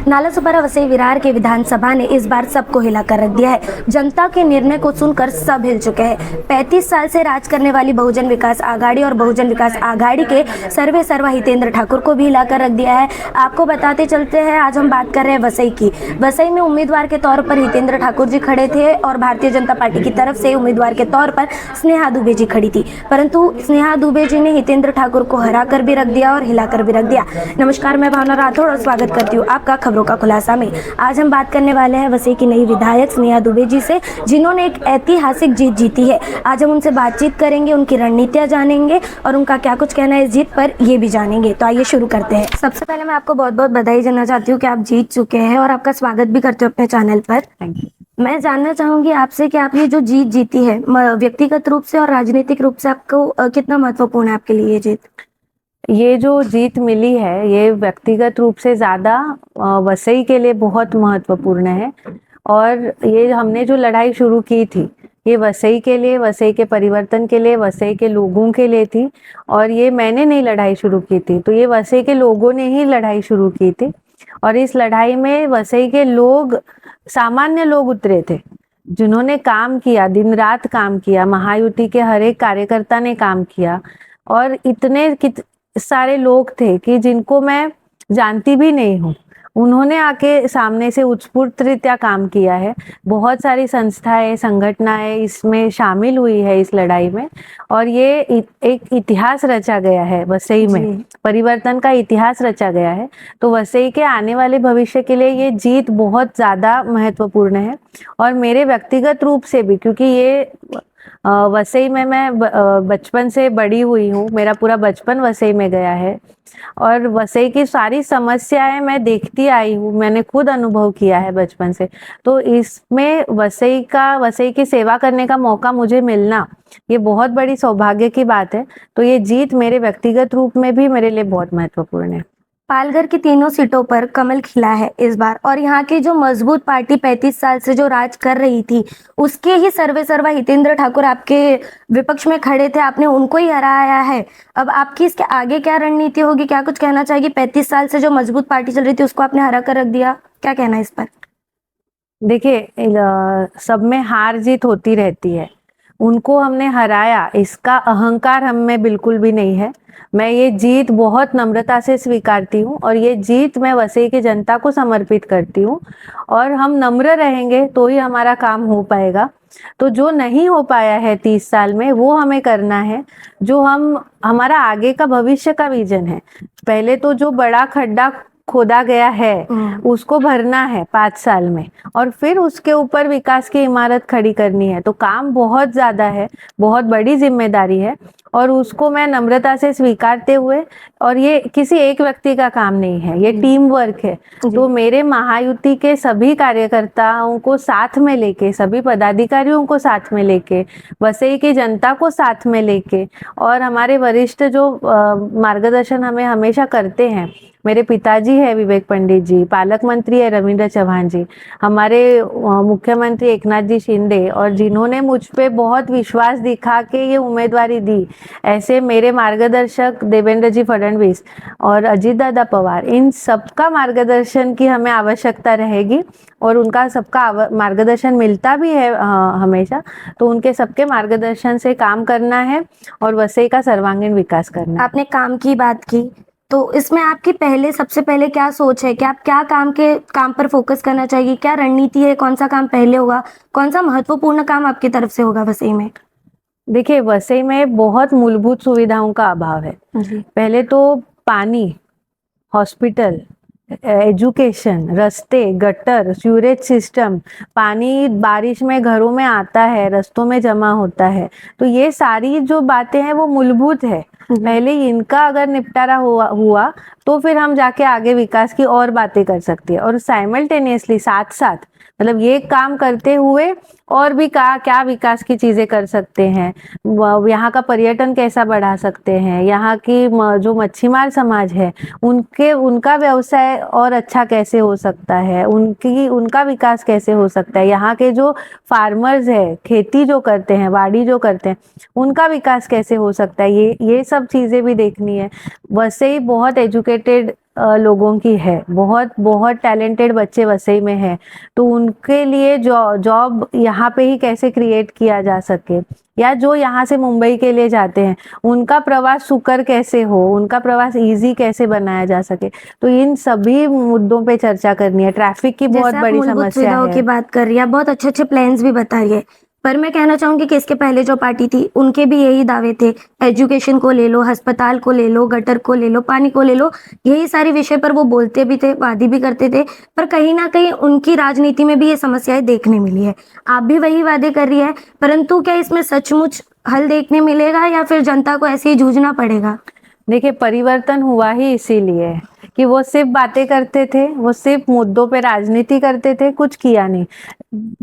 नालासोपारा वसई विरार के विधानसभा ने इस बार सबको हिलाकर रख दिया है। जनता के निर्णय को सुनकर सब हिल चुके हैं। 35 साल से राज करने वाली बहुजन विकास आघाड़ी और बहुजन विकास आघाड़ी के सर्वे सर्वा हितेंद्र ठाकुर को भी हिलाकर रख दिया है। आपको बताते चलते हैं, आज हम बात कर रहे हैं वसई की। वसई में उम्मीदवार के तौर पर हितेंद्र ठाकुर जी खड़े थे और भारतीय जनता पार्टी की तरफ से उम्मीदवार के तौर पर स्नेहा दुबे जी खड़ी थी, परंतु स्नेहा दुबे जी ने हितेंद्र ठाकुर को हरा कर भी रख दिया और हिलाकर भी रख दिया। नमस्कार, मैं भावना राठौड़ और स्वागत करती हूँ आपका खबरों का खुलासा में। आज हम बात करने वाले हैं वसई की नई विधायक स्नेहा दुबे जी से, जिन्होंने एक ऐतिहासिक जीत जीती है। आज हम उनसे बातचीत करेंगे, उनकी रणनीतियां जानेंगे और उनका क्या कुछ कहना है इस जीत पर, ये भी जानेंगे। तो आइए शुरू करते हैं। सबसे पहले मैं आपको बहुत बहुत बधाई देना चाहती हूँ कि आप जीत चुके हैं और आपका स्वागत भी करते हो अपने चैनल पर। Thank you. मैं जानना चाहूंगी आपसे कि आप ये जो जीत जीती है, व्यक्तिगत रूप से और राजनीतिक रूप से आपको कितना महत्वपूर्ण है आपके लिए ये जीत? ये जो जीत मिली है ये व्यक्तिगत रूप से ज़्यादा वसई के लिए बहुत महत्वपूर्ण है। और ये हमने जो लड़ाई शुरू की थी ये वसई के लिए, वसई के परिवर्तन के लिए, वसई के लोगों के लिए थी। और ये मैंने नहीं लड़ाई शुरू की थी, तो ये वसई के लोगों ने ही लड़ाई शुरू की थी। और इस लड़ाई में वसई के लोग, सामान्य लोग उतरे थे, जिन्होंने काम किया, दिन रात काम किया। महायुति के हर एक कार्यकर्ता ने काम किया और इतने सारे लोग थे कि जिनको मैं जानती भी नहीं हूँ, उन्होंने आके सामने से उत्स्फूर्तरीत्या काम किया है। बहुत सारी संस्थाएं, संगठनाएं इसमें शामिल हुई है इस लड़ाई में। और ये एक इतिहास रचा गया है वसई में, परिवर्तन का इतिहास रचा गया है। तो वसई के आने वाले भविष्य के लिए ये जीत बहुत ज़्यादा महत्वपूर्ण है। और मेरे व्यक्तिगत रूप से भी, क्योंकि ये वसई में मैं बचपन से बड़ी हुई हूँ, मेरा पूरा बचपन वसई में गया है और वसई की सारी समस्याएं मैं देखती आई हूँ, मैंने खुद अनुभव किया है बचपन से। तो इसमें वसई की सेवा करने का मौका मुझे मिलना ये बहुत बड़ी सौभाग्य की बात है। तो ये जीत मेरे व्यक्तिगत रूप में भी मेरे लिए बहुत महत्वपूर्ण है। पालघर की तीनों सीटों पर कमल खिला है इस बार, और यहाँ की जो मजबूत पार्टी 35 साल से जो राज कर रही थी, उसके ही सर्वे सर्वा हितेंद्र ठाकुर आपके विपक्ष में खड़े थे, आपने उनको ही हराया है। अब आपकी इसके आगे क्या रणनीति होगी, क्या कुछ कहना चाहेगी? 35 साल से जो मजबूत पार्टी चल रही थी उसको आपने हरा कर रख दिया, क्या कहना है इस पर? देखिए, सब में हार जीत होती रहती है। उनको हमने हराया, इसका अहंकार हम में बिल्कुल भी नहीं है। मैं ये जीत बहुत नम्रता से स्वीकारती हूँ और ये जीत मैं वसई की जनता को समर्पित करती हूँ। और हम नम्र रहेंगे तो ही हमारा काम हो पाएगा। तो जो नहीं हो पाया है 30 साल में, वो हमें करना है। जो हमारा आगे का भविष्य का विजन है, पहले तो जो बड़ा खड्डा खोदा गया है उसको भरना है 5 साल में, और फिर उसके ऊपर विकास की इमारत खड़ी करनी है। तो काम बहुत ज्यादा है, बहुत बड़ी जिम्मेदारी है और उसको मैं नम्रता से स्वीकारते हुए, और ये किसी एक व्यक्ति का काम नहीं है, ये टीम वर्क है। तो मेरे महायुति के सभी कार्यकर्ताओं को साथ में लेके, सभी पदाधिकारियों को साथ में लेके, वसई की जनता को साथ में लेके, और हमारे वरिष्ठ जो मार्गदर्शन हमें हमेशा करते हैं, मेरे पिताजी है विवेक पंडित जी, पालक मंत्री है रविंद्र चौहान जी, हमारे मुख्यमंत्री एकनाथ जी शिंदे, और जिन्होंने मुझ पे बहुत विश्वास दिखा के ये उम्मीदवारी दी, ऐसे मेरे मार्गदर्शक देवेंद्र जी फडणवीस और अजीत दादा पवार, इन सबका मार्गदर्शन की हमें आवश्यकता रहेगी। और उनका सबका मार्गदर्शन मिलता भी है हमेशा। तो उनके सबके मार्गदर्शन से काम करना है और वसई का सर्वांगीण विकास करना है। आपने काम की बात की, तो इसमें आपकी सबसे पहले क्या सोच है कि आप क्या काम पर फोकस करना चाहिए? क्या रणनीति है? कौन सा काम पहले होगा? कौन सा महत्वपूर्ण काम आपकी तरफ से होगा वसई में? देखिए, वसई में बहुत मूलभूत सुविधाओं का अभाव है। पहले तो पानी, हॉस्पिटल, एजुकेशन, रास्ते, गटर, सीवरेज सिस्टम, पानी बारिश में घरों में आता है, रास्तों में जमा होता है। तो ये सारी जो बातें हैं वो मूलभूत है। पहले इनका अगर निपटारा हुआ तो फिर हम जाके आगे विकास की और बातें कर सकते हैं। और साइमल्टेनियसली, साथ साथ, मतलब ये काम करते हुए और भी क्या विकास की चीजें कर सकते हैं, यहाँ का पर्यटन कैसा बढ़ा सकते हैं, यहाँ की जो मच्छीमार समाज है उनका व्यवसाय और अच्छा कैसे हो सकता है, उनका विकास कैसे हो सकता है, यहाँ के जो फार्मर्स है, खेती जो करते हैं, वाड़ी जो करते हैं, उनका विकास कैसे हो सकता है, ये सब चीजें भी देखनी है। वसई बहुत एजुकेटेड लोगों की है, बहुत बहुत टैलेंटेड बच्चे वसई में हैं, तो उनके लिए जॉब यहाँ पे ही कैसे क्रिएट किया जा सके, या जो यहाँ से मुंबई के लिए जाते हैं उनका प्रवास सुकर कैसे हो, उनका प्रवास इजी कैसे बनाया जा सके। तो इन सभी मुद्दों पे चर्चा करनी है। ट्रैफिक की बहुत जैसे आप बड़ी मूलभूत समस्या सुविधाओं है। की बात कर रही है, बहुत अच्छे अच्छे प्लान्स भी बता रही है, पर मैं कहना चाहूंगी कि इसके पहले जो पार्टी थी उनके भी यही दावे थे। एजुकेशन को ले लो, अस्पताल को ले लो, गटर को ले लो, पानी को ले लो, यही सारे विषय पर वो बोलते भी थे, वादी भी करते थे, पर कहीं ना कहीं उनकी राजनीति में भी ये समस्याएं देखने मिली है। आप भी वही वादे कर रही है, परंतु क्या इसमें सचमुच हल देखने मिलेगा या फिर जनता को ऐसे ही जूझना पड़ेगा? देखिए, परिवर्तन हुआ ही इसीलिए है कि वो सिर्फ बातें करते थे, वो सिर्फ मुद्दों पे राजनीति करते थे, कुछ किया नहीं।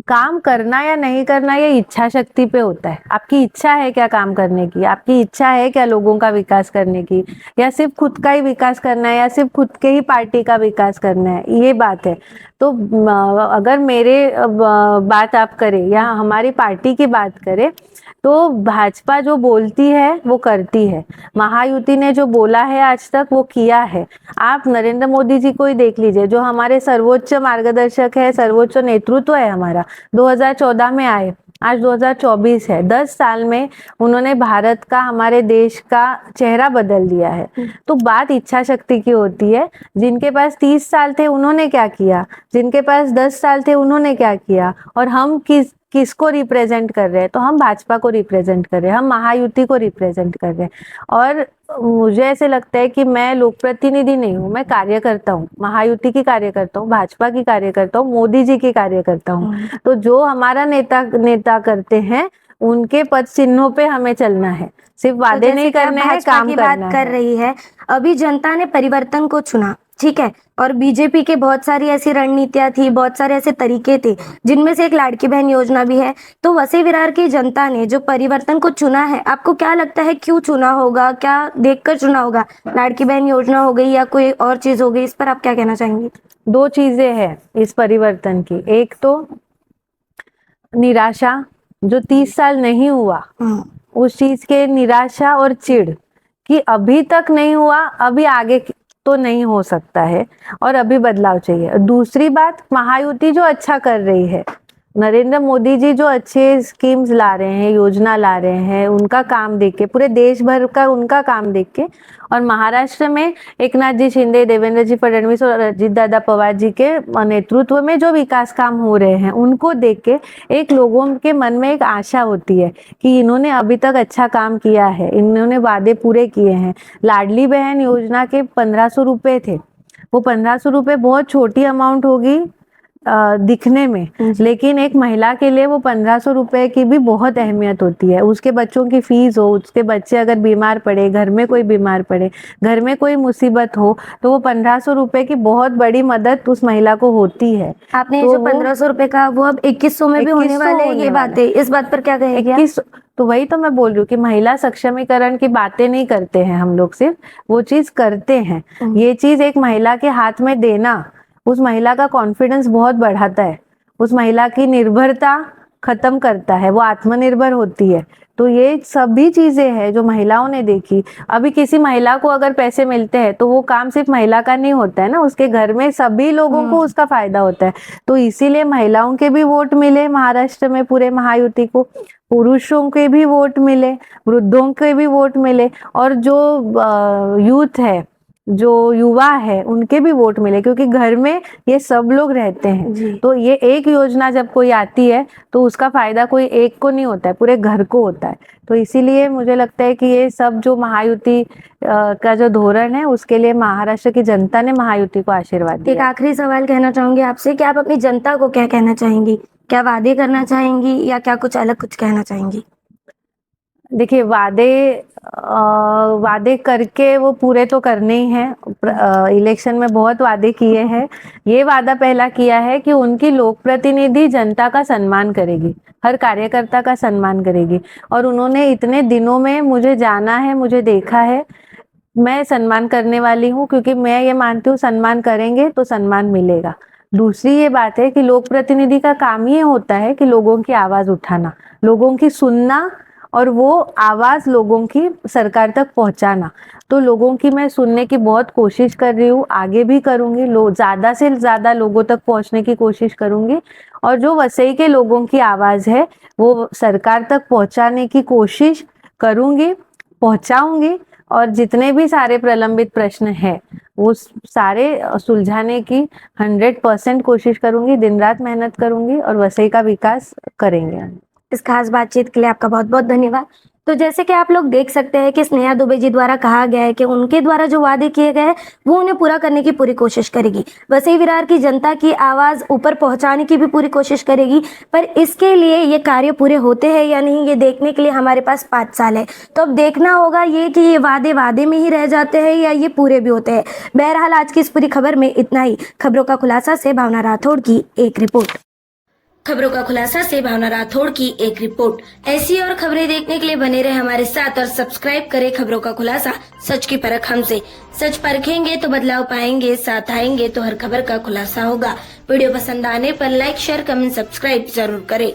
काम करना या नहीं करना ये इच्छा शक्ति पे होता है। आपकी इच्छा है क्या काम करने की, आपकी इच्छा है क्या लोगों का विकास करने की, या सिर्फ खुद का ही विकास करना है, या सिर्फ खुद के ही पार्टी का विकास करना है, ये बात है। तो अगर मेरे बात आप करें या हमारी पार्टी की बात करें, तो भाजपा जो बोलती है वो करती है। महायुति ने जो बोला है आज तक वो किया है। आप नरेंद्र मोदी जी को ही देख लीजिए, जो हमारे सर्वोच्च मार्गदर्शक है, सर्वोच्च नेतृत्व है हमारा। 2014 में आए, आज 2024 है। 10 साल में उन्होंने भारत का, हमारे देश का चेहरा बदल दिया है। तो बात इच्छा शक्ति की होती है। जिनके पास 30 साल थे उन्होंने क्या किया, जिनके पास 10 साल थे उन्होंने क्या किया, और हम किसको रिप्रेजेंट कर रहे हैं? तो हम भाजपा को रिप्रेजेंट कर रहे हैं, हम महायुति को रिप्रेजेंट कर रहे हैं। और मुझे ऐसे लगता है कि मैं लोक प्रतिनिधि नहीं हूँ, मैं कार्यकर्ता हूँ, महायुति की कार्यकर्ता हूँ, भाजपा की कार्यकर्ता हूँ, मोदी जी की कार्यकर्ता हूँ। तो जो हमारा नेता करते हैं उनके पद चिन्हों पे हमें चलना है, सिर्फ तो वादे जैसे नहीं कि आप करने हैं, भाजपा काम की करना बात कर है। रही है, अभी जनता ने परिवर्तन को चुना, ठीक है, और बीजेपी के बहुत सारी ऐसी रणनीतियां थी, बहुत सारे ऐसे तरीके थे, जिनमें से एक लाड़की बहन योजना भी है। तो वसई विरार की जनता ने जो परिवर्तन को चुना है, आपको क्या लगता है क्यों चुना होगा, क्या देखकर चुना होगा? लाड़की बहन योजना हो गई या कोई और चीज हो गई, इस पर आप क्या कहना चाहेंगी? दो चीजें हैं इस परिवर्तन की। एक तो निराशा, जो 30 साल नहीं हुआ उस चीज के निराशा और चिढ़ कि अभी तक नहीं हुआ, अभी आगे तो नहीं हो सकता है और अभी बदलाव चाहिए। दूसरी बात, महायुति जो अच्छा कर रही है, नरेंद्र मोदी जी जो अच्छे स्कीम्स ला रहे हैं, योजना ला रहे हैं, उनका काम देख के, पूरे देश भर का उनका काम देख के, और महाराष्ट्र में एकनाथ जी शिंदे, देवेंद्र जी फडणवीस और अजीत दादा पवार जी के नेतृत्व में जो विकास काम हो रहे हैं, उनको देख के एक लोगों के मन में एक आशा होती है कि इन्होंने अभी तक अच्छा काम किया है, इन्होंने वादे पूरे किए हैं। लाडली बहन योजना के 1500 रुपए थे, वो 1500 रुपए बहुत छोटी अमाउंट होगी दिखने में, लेकिन एक महिला के लिए वो 1500 रुपए की भी बहुत अहमियत होती है। उसके बच्चों की फीस हो, उसके बच्चे अगर बीमार पड़े, घर में कोई बीमार पड़े, घर में कोई मुसीबत हो, तो वो 1500 रुपए की बहुत बड़ी मदद उस महिला को होती है। आपने तो जो 1500 रुपए का, वो अब 2100 में भी होने वाले हैं, ये बात है, इस बात पर क्या कहेंगे आप? 21, तो वही तो मैं बोल रही हूँ कि महिला सक्षमीकरण की बातें नहीं करते हैं हम लोग, सिर्फ वो चीज करते हैं। ये चीज एक महिला के हाथ में देना उस महिला का कॉन्फिडेंस बहुत बढ़ाता है, उस महिला की निर्भरता खत्म करता है, वो आत्मनिर्भर होती है। तो ये सभी चीजें हैं जो महिलाओं ने देखी। अभी किसी महिला को अगर पैसे मिलते हैं तो वो काम सिर्फ महिला का नहीं होता है ना, उसके घर में सभी लोगों को उसका फायदा होता है। तो इसीलिए महिलाओं के भी वोट मिले महाराष्ट्र में, पूरे महायुति को, पुरुषों के भी वोट मिले, वृद्धों के भी वोट मिले, और जो यूथ है, जो युवा है, उनके भी वोट मिले, क्योंकि घर में ये सब लोग रहते हैं। तो ये एक योजना जब कोई आती है तो उसका फायदा कोई एक को नहीं होता है, पूरे घर को होता है। तो इसीलिए मुझे लगता है कि ये सब जो महायुति का जो धोरण है, उसके लिए महाराष्ट्र की जनता ने महायुति को आशीर्वाद दिया। एक आखिरी सवाल कहना चाहूंगी आपसे कि आप अपनी जनता को क्या कहना चाहेंगी? क्या वादे करना चाहेंगी या क्या कुछ अलग कुछ कहना चाहेंगी? देखिए, वादे करके वो पूरे तो करने ही हैं। इलेक्शन में बहुत वादे किए हैं। ये वादा पहला किया है कि उनकी लोक प्रतिनिधि जनता का सम्मान करेगी, हर कार्यकर्ता का सम्मान करेगी। और उन्होंने इतने दिनों में मुझे जाना है, मुझे देखा है, मैं सम्मान करने वाली हूँ, क्योंकि मैं ये मानती हूँ सम्मान करेंगे तो सम्मान मिलेगा। दूसरी ये बात है कि लोक प्रतिनिधि का काम ये होता है कि लोगों की आवाज उठाना, लोगों की सुनना और वो आवाज लोगों की सरकार तक पहुंचाना। तो लोगों की मैं सुनने की बहुत कोशिश कर रही हूँ, आगे भी करूंगी। ज्यादा से ज्यादा लोगों तक पहुंचने की कोशिश करूंगी और जो वसई के लोगों की आवाज है वो सरकार तक पहुंचाने की कोशिश करूंगी, पहुंचाऊंगी। और जितने भी सारे प्रलंबित प्रश्न हैं वो सारे सुलझाने की 100% कोशिश करूंगी, दिन रात मेहनत करूंगी और वसई का विकास करेंगे। इस खास बातचीत के लिए आपका बहुत बहुत धन्यवाद। तो जैसे कि आप लोग देख सकते हैं कि स्नेहा दुबे जी द्वारा कहा गया है कि उनके द्वारा जो वादे किए गए हैं वो उन्हें पूरा करने की पूरी कोशिश करेगी। वसई विरार की जनता की आवाज़ ऊपर पहुंचाने की भी पूरी कोशिश करेगी, पर इसके लिए ये कार्य पूरे होते हैं या नहीं ये देखने के लिए हमारे पास 5 साल है। तो अब देखना होगा ये कि ये वादे वादे में ही रह जाते हैं या ये पूरे भी होते हैं। बहरहाल आज की इस पूरी खबर में इतना ही। खबरों का खुलासा से भावना राठौड़ की एक रिपोर्ट। खबरों का खुलासा से भावना राठौड़ की एक रिपोर्ट। ऐसी और खबरें देखने के लिए बने रहे हमारे साथ और सब्सक्राइब करें खबरों का खुलासा, सच की परख हमसे। सच परखेंगे तो बदलाव पाएंगे, साथ आएंगे तो हर खबर का खुलासा होगा। वीडियो पसंद आने पर लाइक, शेयर, कमेंट, सब्सक्राइब जरूर करें।